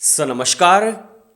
नमस्कार।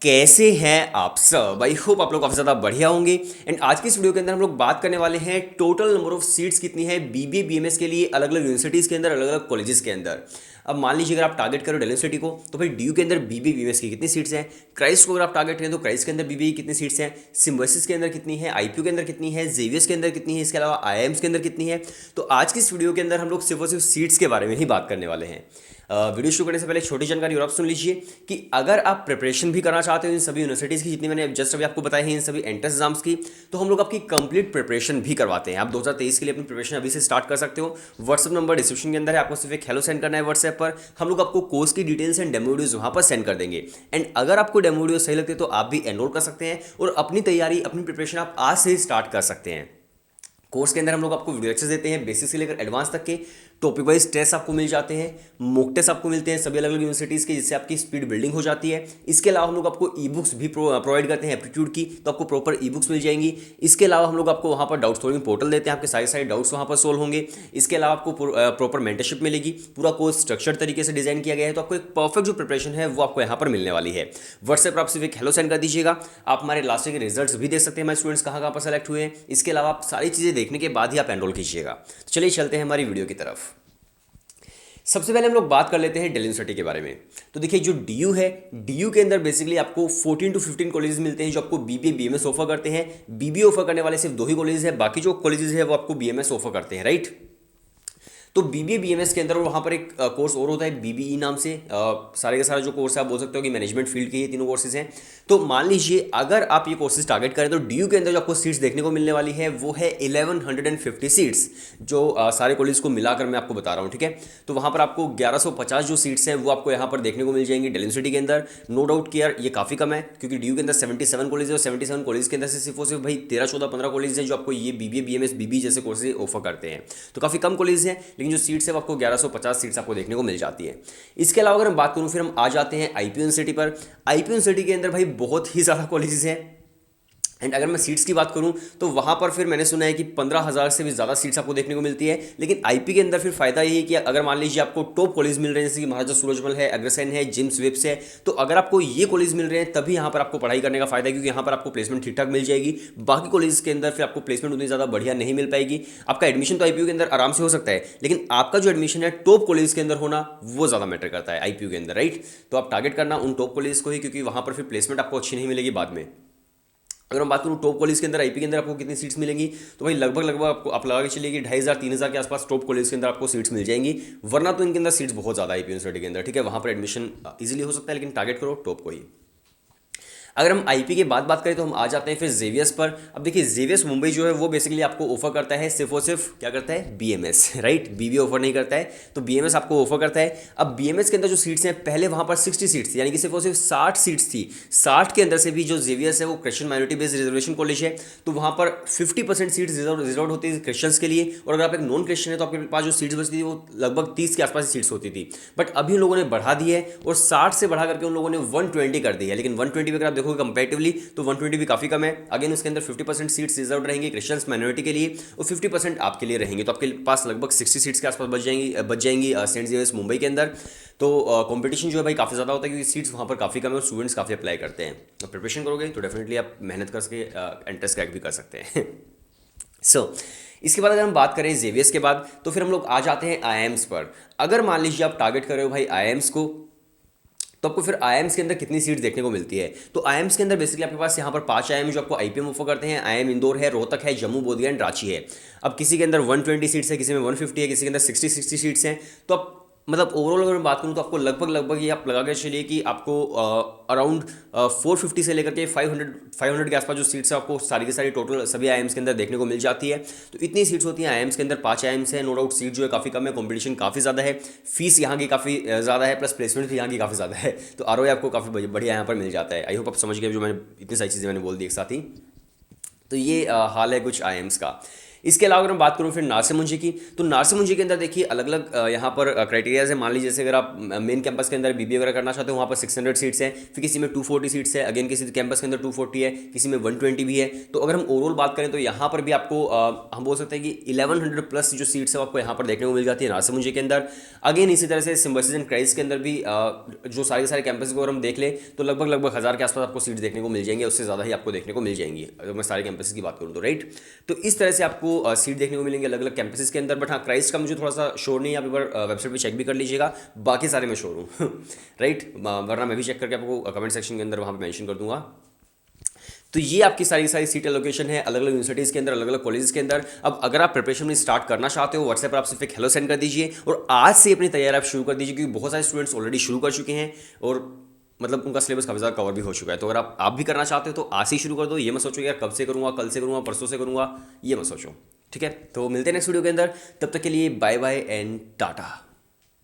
कैसे हैं आप सब? आई होप आप लोग काफ़ी ज़्यादा बढ़िया होंगे। एंड आज की इस वीडियो के अंदर हम लोग बात करने वाले हैं टोटल नंबर ऑफ सीट्स कितनी है बीबीए बीएमएस के लिए अलग अलग यूनिवर्सिटीज़ के अंदर, अलग अलग कॉलेजेस के अंदर। अब मान लीजिए अगर आप टारगेट करो दिल्ली यूनिवर्सिटी को तो फिर डीयू के अंदर बीबीए बीएमएस की कितनी सीट्स हैं। क्राइस्ट को अगर आप टारगेट करें तो क्राइस्ट के अंदर बीबीए की कितनी सीट्स हैं, सिम्बोसिस के अंदर कितनी है, आईपीयू के अंदर कितनी है, जेवियस के अंदर कितनी है, इसके अलावा आईआईएम्स के अंदर कितनी है। तो आज की इस वीडियो के अंदर हम लोग सिर्फ और सिर्फ सीट्स के बारे में ही बात करने वाले हैं। वीडियो शुरू करने से पहले एक छोटी जानकारी और आप सुन लीजिए कि अगर आप प्रिपरेशन भी करना चाहते हो इन सभी यूनिवर्सिटीज़ की जितनी मैंने जस्ट अभी आपको बताई हैं, इन सभी एंट्रेंस एग्जाम्स की, तो हम लोग आपकी कंप्लीट प्रिपरेशन भी करवाते हैं। आप 2023 के लिए अपनी प्रिपरेशन अभी से स्टार्ट कर सकते हो। व्हाट्सअप नंबर डिस्क्रिप्शन के अंदर है, आपको सिर्फ एक हेलो सेंड करना है व्हाट्सएप पर। हम लोग आपको कोर्स की डिटेल्स एंड डेमो वीडियोज वहाँ पर सेंड कर देंगे। एंड अगर आपको डेमो वीडियो सही लगते हैं तो आप भी एनरोल कर सकते हैं और अपनी तैयारी, अपनी प्रिपरेशन आप आज से ही स्टार्ट कर सकते हैं। कोर्स के अंदर हम लोग आपको वीडियो लेक्चर्स देते हैं, बेसिक से लेकर एडवांस तक के। टॉपिक वाइज टेस्ट आपको मिल जाते हैं, मॉक टेस्ट आपको मिलते हैं सभी अलग अलग यूनिवर्सिटीज़ के, जिससे आपकी स्पीड बिल्डिंग हो जाती है। इसके अलावा हम लोग आपको ई बुक्स भी प्रोवाइड करते हैं एप्टीट्यूड की, तो आपको प्रॉपर ई बुक्स मिल जाएंगी। इसके अलावा हम लोग आपको वहाँ पर डाउट सॉल्विंग पोर्टल देते हैं, आपके सारे सारे डाउट्स वहाँ पर सोल्व होंगे। इसके अलावा आपको प्रॉपर मेंटरशिप मिलेगी, पूरा कोर्स स्ट्रक्चर तरीके से डिजाइन किया गया है, तो आपको एक परफेक्ट जो प्रिपरेशन है वो आपको यहाँ पर मिलने वाली है। व्हाट्सएप पर आप सिर्फ एक हेलो सेंड कर दीजिएगा। आप हमारे लास्ट के रिजल्ट्स भी देख सकते हैं, हमारे स्टूडेंट्स कहाँ कहाँ पर सेलेक्ट हुए हैं। इसके अलावा आप सारी चीज़ें देखने के बाद ही आप एनरोल कीजिएगा। तो चलिए चलते हैं हमारी वीडियो की तरफ। सबसे पहले हम लोग बात कर लेते हैं दिल्ली यूनिवर्सिटी के बारे में। तो देखिए जो डीयू है, डीयू के अंदर बेसिकली आपको 14 to 15 कॉलेजेस मिलते हैं जो आपको बीबीए बीएमएस ऑफर करते हैं। बीबीए ऑफर करने वाले सिर्फ दो ही कॉलेज है, बाकी जो कॉलेजेस है वो आपको बीएमएस ऑफर करते हैं, राइट। तो बीबीए बीएमएस के अंदर वहाँ पर एक कोर्स और होता है बीबीई नाम से। सारे का सारा जो कोर्स है आप बोल सकते हो कि मैनेजमेंट फील्ड के ये तीनों कोर्सेज हैं। तो मान लीजिए अगर आप ये कोर्सेज टारगेट करें तो डीयू के अंदर जो आपको सीट्स देखने को मिलने वाली है वो है 1150 सीट्स, जो सारे कॉलेज को मिलाकर मैं आपको बता रहा हूँ, ठीक है। तो वहाँ पर आपको 1150 जो सीट्स हैं वो आपको यहाँ पर देखने को मिल जाएंगी दिल्ली यूनिवर्सिटी के अंदर। नो डाउट कि यार ये काफ़ी कम है, क्योंकि डीयू के अंदर 77 कॉलेज है और 77 कॉलेज के अंदर से सिर्फ और सिर्फ भाई 13 14 15 कॉलेज हैं जो आपको ये बीबीए बीएमएस बीबी जैसे कोर्सेज ऑफर करते हैं। तो काफ़ी कम कॉलेज हैं, लेकिन जो सीट्स है वो आपको 1150 सीट्स आपको देखने को मिल जाती है। इसके अलावा अगर हम बात करूं फिर हम आ जाते हैं आईपीयू यूनिवर्सिटी पर। आईपीयू यूनिवर्सिटी के अंदर भाई बहुत ही ज़्यादा कॉलेजेस हैं। एंड अगर मैं सीट्स की बात करूं तो वहां पर फिर मैंने सुना है कि 15,000 से भी ज़्यादा सीट्स आपको देखने को मिलती है। लेकिन आईपी के अंदर फिर फायदा ये है कि अगर मान लीजिए आपको टॉप कॉलेज मिल रहे हैं जैसे कि महाराजा सूरजमल है, अग्रसेन है, जिम्स वेब्स है, तो अगर आपको ये कॉलेज मिल रहे हैं तभी यहाँ पर आपको पढ़ाई करने का फायदा है, क्योंकि यहाँ पर आपको प्लेसमेंट ठीक ठाक मिल जाएगी। बाकी कॉलेज के अंदर फिर आपको प्लेसमेंट उतनी ज़्यादा बढ़िया नहीं मिल पाएगी। आपका एडमिशन तो आईपीयू के अंदर आराम से हो सकता है, लेकिन आपका जो एडमिशन है टॉप कॉलेज के अंदर होना वो ज़्यादा मैटर करता है आईपीयू के अंदर, राइट। तो आप टारगेट करना उन टॉप कॉलेज को ही, क्योंकि वहाँ पर फिर प्लेसमेंट आपको अच्छी नहीं मिलेगी बाद में। अगर हम बात करूँ टॉप कॉलेज के अंदर आईपी के अंदर आपको कितनी सीट्स मिलेंगी, तो भाई लगभग लगभग आपको आप लगा के चलिए कि 2,500 3,000 के आसपास टॉप कॉलेज के अंदर आपको सीट्स मिल जाएंगी। वरना तो इनके अंदर सीट्स बहुत ज़्यादा आईपी यूनिवर्सिटी के अंदर, ठीक है। वहाँ पर एडमिशन इजीली हो सकता है, लेकिन टारगेट करो टॉप को ही। अगर हम आईपी के बाद बात करें तो हम आ जाते हैं फिर जेवियस पर। अब देखिए जेवियस मुंबई जो है वो बेसिकली आपको ऑफर करता है सिर्फ और सिर्फ क्या करता है, बीएमएस, राइट। बीबी ऑफर नहीं करता है, तो बीएमएस आपको ऑफर करता है। अब बीएमएस के अंदर जो सीट्स हैं पहले वहाँ पर 60 सीट्स थी, यानी कि सिर्फ और सिर्फ 60 सीट्स थी। 60 के अंदर से भी जो जेवियस है वो Christian minority based reservation college है, तो वहाँ पर 50% सीट्स रिजर्व होती है क्रिश्चियंस के लिए। और अगर आप एक नॉन क्रिश्चियन है तो आपके पास जो सीट्स बचती थी वो लगभग 30 के आसपास सीट्स होती थी। बट अभी उन लोगों ने बढ़ा दी है और 60 से बढ़ा करके उन लोगों ने 120 कर दी है। लेकिन 120 भी अगर आप देखोगे कंपेरेटिवली तो 120 भी काफ़ी कम है। अगेन उसके अंदर 50% सीट्स रिजर्व रहेंगी क्रिश्चियंस माइनॉरिटी के लिए और 50% आपके लिए रहेंगे, तो आपके पास लगभग 60 सीट्स के आसपास बच जाएंगी सेंट जेवियर्स मुंबई के अंदर। तो कंपटीशन जो है भाई काफ़ी ज़्यादा होता है, क्योंकि सीट्स वहाँ पर काफ़ी कम है और स्टूडेंट्स काफ़ी अप्लाई करते हैं। तो प्रिपरेशन करोगे तो डेफिनेटली आप मेहनत करके एंट्रेंस क्रैक भी कर सकते हैं। इसके बाद अगर हम बात करें जेवियर्स के बाद तो फिर हम लोग आ जाते हैं आईआईएम्स पर। अगर मान लीजिए आप टारगेट कर रहे हो भाई आईआईएम्स को, तो आपको फिर आईएम्स के अंदर कितनी सीट्स देखने को मिलती है। तो आईएम्स के अंदर बेसिकली आपके पास यहाँ पर 5 आईएम जो आपको आईपीएम ऑफर करते हैं। आईएम इंदौर है, रोहतक है, जम्मू बोधिया एंड रांची है। अब किसी के अंदर 120 सीट्स है, किसी में 150 है, किसी के अंदर 60 सीट्स हैं। तो आप मतलब ओवरऑल अगर मैं बात करूँ तो आपको लगभग ये आप लगा के चलिए कि आपको अराउंड 450 से लेकर के 500 के आसपास जो सीट्स है आपको सारी की सारी टोटल सभी आईएम्स के अंदर देखने को मिल जाती है। तो इतनी सीट्स होती हैं आईएम्स के अंदर, 5 आईएम्स हैं। नो डाउट सीट जो है काफ़ी कम है, कॉम्पिटिशन काफ़ी ज़्यादा है, फीस यहाँ की काफ़ी ज़्यादा है, प्लस प्लेसमेंट भी यहाँ की काफ़ी ज़्यादा है। तो आरओए आपको काफ़ी बढ़िया यहाँ पर मिल जाता है। आई होप आप समझ गए जो मैंने इतनी सारी चीज़ें मैंने बोल दी एक साथ ही। तो ये हाल है कुछ आईएम्स का। इसके अलावा अगर मैं बात करूँ फिर नारसिमुंजी की, तो नारसिमुंजी के अंदर देखिए अलग अलग यहाँ पर क्राइटेरियाज है। मान लीजिए जैसे अगर आप मेन कैंपस के अंदर बीबीए वगैरह करना चाहते हो, वहाँ पर 600 सीट्स हैं, फिर किसी में 240 सीट्स है, अगेन किसी कैंपस के अंदर 240 है, किसी में 120 भी है। तो अगर हम ओवरऑल बात करें तो यहाँ पर भी आपको हम बोल सकते हैं कि 1100 प्लस जो सीट्स है आपको यहाँ पर देखने को मिल जाती है नारसिमुंजी के अंदर। अगेन इसी तरह से सिम्बायोसिस एंड क्राइस्ट के अंदर भी जो सारे कैंपस को अगर हम देख लें तो लगभग 1000 के आसपास आपको सीट्स देखने को मिल जाएंगे, उससे ज़्यादा ही आपको देखने को मिल जाएंगी अगर मैं सारे कैंपस की बात करूँ तो, राइट। तो इस तरह से आपको सीट देखने को मिलेंगे अलग अलग कैंपसेस के अंदर। बट हाँ, क्राइस्ट का मुझे थोड़ा सा श्योर नहीं है, आप एक बार वेबसाइट पे चेक भी कर लीजिएगा, बाकी सारे मैं श्योर हूँ राइट। वरना मैं भी चेक करके आपको कमेंट सेक्शन के अंदर वहाँ पे मेंशन कर दूंगा। तो ये आपकी सारी सीट एलोकेशन है अलग अलग यूनिवर्सिटीज़ के अंदर, अलग अलग कॉलेजेस के अंदर। अब अगर आप प्रिपरेशन में स्टार्ट करना चाहते हो, व्हाट्सएप पर आप सिर्फ एक हेलो सेंड कर दीजिए और आज से अपनी तैयारी आप शुरू कर दीजिए, क्योंकि बहुत सारे स्टूडेंट्स ऑलरेडी शुरू कर चुके हैं और मतलब उनका सिलेबस काफ़ी ज़्यादा कवर भी हो चुका है। तो अगर आप भी करना चाहते हो तो आज से शुरू कर दो, ये मत सोचो यार कब से करूँगा, कल से करूँगा, परसों से करूँगा, ये मत सोचो, ठीक है। तो मिलते हैं नेक्स्ट वीडियो के अंदर, तब तक के लिए बाय बाय एंड टाटा।